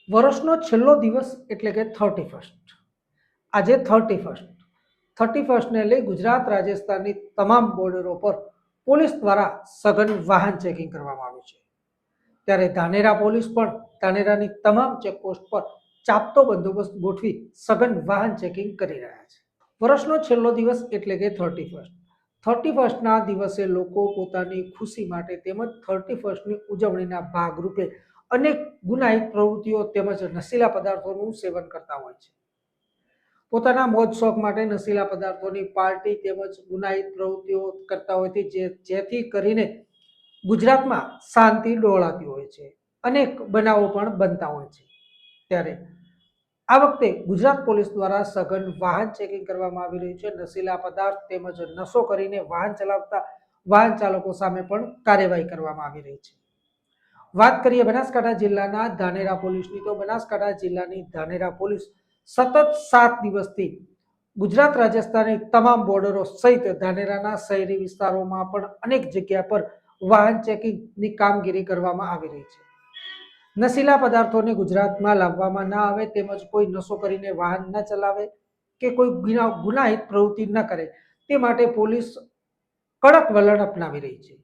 વર્ષનો છેલ્લો દિવસ એટલે કે 31st. આજે 31st ને લઈ ગુજરાત રાજસ્થાનની તમામ બોર્ડરો પર પોલીસ દ્વારા સઘન વાહન ચેકિંગ કરવામાં આવ્યું છે. ત્યારે ધાનેરા પોલીસ પણ ધાનેરાની તમામ ચેકપોસ્ટ પર ચાપતો બંદોબસ્ત ગોઠવી સઘન વાહન ચેકિંગ કરી રહ્યા છે. વર્ષનો છેલ્લો દિવસ એટલે કે 31st ના દિવસે લોકો પોતાની ખુશી માટે તેમજ 31સ્ટની ઉજવણીના ભાગરૂપે અનેક ગુનાહિત પ્રવૃત્તિઓ તેમજ નશીલા પદાર્થોનું સેવન કરતા હોય છે. પોતાના મોજ શોખ માટે નશીલા પદાર્થોની પાર્ટી તેમજ ગુનાહિત પ્રવૃત્તિઓ કરતા હોય છે, જેથી કરીને ગુજરાતમાં શાંતિ ડોળાતી હોય છે. અનેક બનાવો પણ બનતા હોય છે. ત્યારે આ વખતે ગુજરાત પોલીસ દ્વારા સઘન વાહન ચેકિંગ કરવામાં આવી રહ્યું છે. નશીલા પદાર્થ તેમજ નશો કરીને વાહન ચલાવતા વાહન ચાલકો સામે પણ કાર્યવાહી કરવામાં આવી રહી છે. વાત કરીએ બનાસકાંઠા જિલ્લાના ધાનેરા પોલીસની, તો બનાસકાંઠા જિલ્લાની ધાનેરા પોલીસ સતત 7 દિવસથી ગુજરાત રાજસ્થાનની તમામ બોર્ડરો સહિત ધાનેરાના શહેરી વિસ્તારોમાં પણ અનેક જગ્યા પર વાહન ચેકિંગની કામગીરી કરવામાં આવી રહી છે. નશીલા પદાર્થોને ગુજરાતમાં લાવવામાં ના આવે તેમજ કોઈ નશો કરીને વાહન ન ચલાવે કે કોઈ ગુનાહિત પ્રવૃત્તિ ન કરે તે માટે પોલીસ કડક વલણ અપનાવી રહી છે.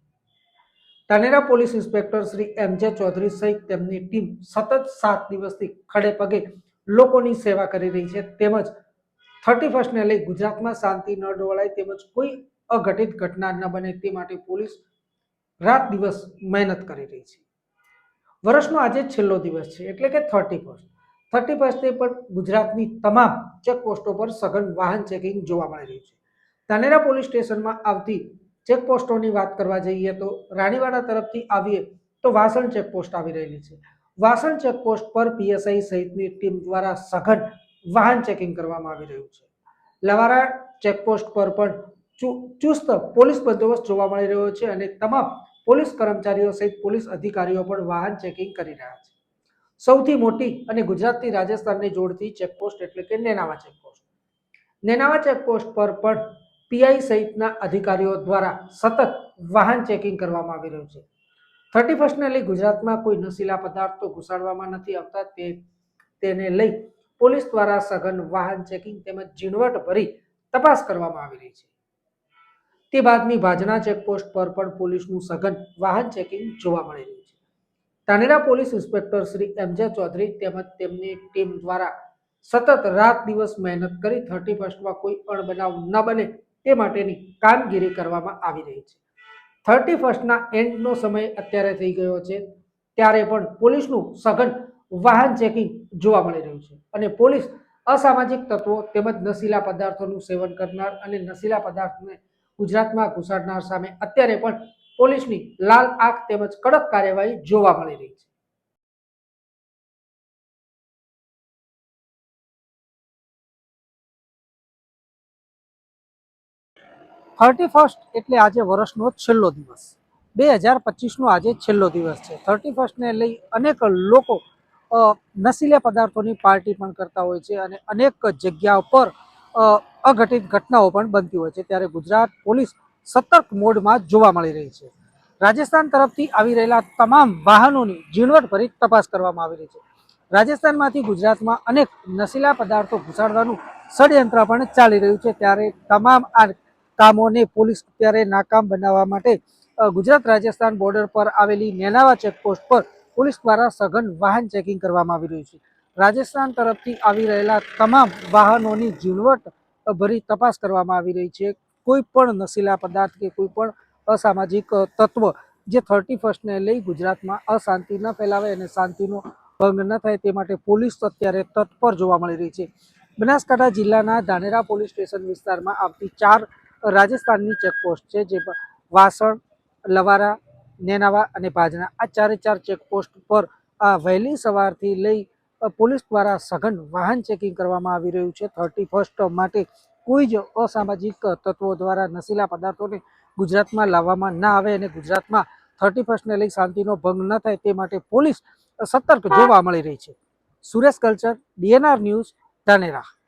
Dhanera police inspector Shri MJ Chaudhary સહિત તેમની ટીમ સતત 7 દિવસથી ખડે પગે લોકોની સેવા કરી રહી છે. તેમજ 31સ્ટને લઈ ગુજરાતમાં શાંતિ ન ડોળાય તેમજ કોઈ અઘટિત ઘટના ન બને તે માટે પોલીસ રાત દિવસ મહેનત કરી રહી છે. વર્ષનો આજે છેલ્લો દિવસ છે એટલે કે 31સ્ટે પણ ગુજરાતની તમામ ચેકપોસ્ટો પર સઘન વાહન ચેકિંગ જોવા મળી રહ્યું છે. ધાનેરા પોલીસ સ્ટેશનમાં આવતી ચેકપોસ્ટોની વાત કરવા જઈએ તો રાણીવાડા તરફથી આવીએ તો વાસણ ચેકપોસ્ટ આવી રહેલી છે. વાસણ ચેકપોસ્ટ પર PSI સહિતની ટીમ દ્વારા સઘન વાહન ચેકિંગ કરવામાં આવી રહ્યું છે. લવારા ચેકપોસ્ટ પર પણ ચુસ્ત પોલીસ બંદોબસ્ત જોવા મળી રહ્યો છે અને તમામ પોલીસ કર્મચારીઓ સહિત પોલીસ અધિકારીઓ પણ વાહન ચેકિંગ કરી રહ્યા છે. સૌથી મોટી અને ગુજરાતથી રાજસ્થાનને જોડતી ચેકપોસ્ટ એટલે કે નેનાવા ચેકપોસ્ટ પર પણ PI સહિતના અધિકારીઓ દ્વારા સતત વાહન ચેકિંગ કરવામાં આવી રહ્યું છે. 31સ્ટને લઈ ગુજરાતમાં કોઈ નશીલા પદાર્થો ઘુસાડવામાં નથી આવતા, તેને લઈ પોલીસ દ્વારા સઘન વાહન ચેકિંગ તેમજ ઝીણવટભરી તપાસ કરવામાં આવી રહી છે. તે બાદની ભાજના ચેકપોસ્ટ પર પણ પોલીસનું સઘન વાહન ચેકિંગ જોવા મળી રહ્યું છે. Dhanera police inspector Shri MJ Chaudhary તેમજ તેમની ટીમ દ્વારા સતત રાત દિવસ મહેનત કરી 31સ્ટમાં કોઈ અણબનાવ ન બને તે માટેની કામગીરી કરવામાં આવી રહી છે. 31સ્ટના એન્ડનો સમય અત્યારે થઈ ગયો છે, ત્યારે પણ પોલીસનું સઘન વાહન ચેકિંગ જોવા મળી રહ્યું છે અને પોલીસ અસામાજિક તત્વો તેમજ નશીલા પદાર્થોનું સેવન કરનાર અને નશીલા પદાર્થને ગુજરાતમાં ઘુસાડનાર સામે અત્યારે પણ પોલીસની લાલ આંખ તેમજ કડક કાર્યવાહી જોવા મળી રહી છે. થર્ટી એટલે આજે વર્ષનો છેલ્લો દિવસ, 2025નો આજે છેલ્લો દિવસ છે. 31સ્ટને લઈ અનેક લોકો નશીલા પદાર્થોની પાર્ટી પણ કરતા હોય છે અને અનેક જગ્યાઓ પર અઘટિત ઘટનાઓ પણ બનતી હોય છે. ત્યારે ગુજરાત પોલીસ સતર્ક મોડમાં જોવા મળી રહી છે. રાજસ્થાન તરફથી આવી રહેલા તમામ વાહનોની ઝીણવટભરી તપાસ કરવામાં આવી રહી છે. રાજસ્થાનમાંથી ગુજરાતમાં અનેક નશીલા પદાર્થો ઘુસાડવાનું ષડયંત્ર પણ ચાલી રહ્યું છે. ત્યારે તમામ આ કામોને પોલીસ અત્યારે નાકામ બનાવવા માટે ગુજરાત રાજસ્થાન બોર્ડર પર આવેલી નેનાવા ચેકપોસ્ટ પર પોલીસ દ્વારા સઘન વાહન ચેકિંગ કરવામાં આવી રહ્યું છે. રાજસ્થાન તરફથી આવી રહેલા તમામ વાહનોની ઝીણવટ ભરી તપાસ કરવામાં આવી રહી છે. કોઈ પણ નશીલા પદાર્થ કે કોઈ પણ અસામાજિક તત્વ જે 31સ્ટને લઈ ગુજરાતમાં અશાંતિ ન ફેલાવે અને શાંતિનો ભંગ ન થાય તે માટે પોલીસ અત્યારે તત્પર જોવા મળી રહી છે. બનાસકાંઠા જિલ્લાના ધાનેરા પોલીસ સ્ટેશન વિસ્તારમાં આવતી 4 રાજસ્થાનની ચેકપોસ્ટ છે, જે વાસણ, લવારા, નેનાવા અને ભાજના, આ 4 ચેકપોસ્ટ પર વહેલી સવારથી લઈ પોલીસ દ્વારા સઘન વાહન ચેકિંગ કરવામાં આવી રહ્યું છે. 31સ્ટ માટે કોઈ જ અસામાજિક તત્વો દ્વારા નશીલા પદાર્થોને ગુજરાતમાં લાવવામાં ના આવે અને ગુજરાતમાં 31સ્ટને લઈ શાંતિનો ભંગ ન થાય તે માટે પોલીસ સતર્ક જોવા મળી રહી છે. Suresh culture, DNR news, Dhanera.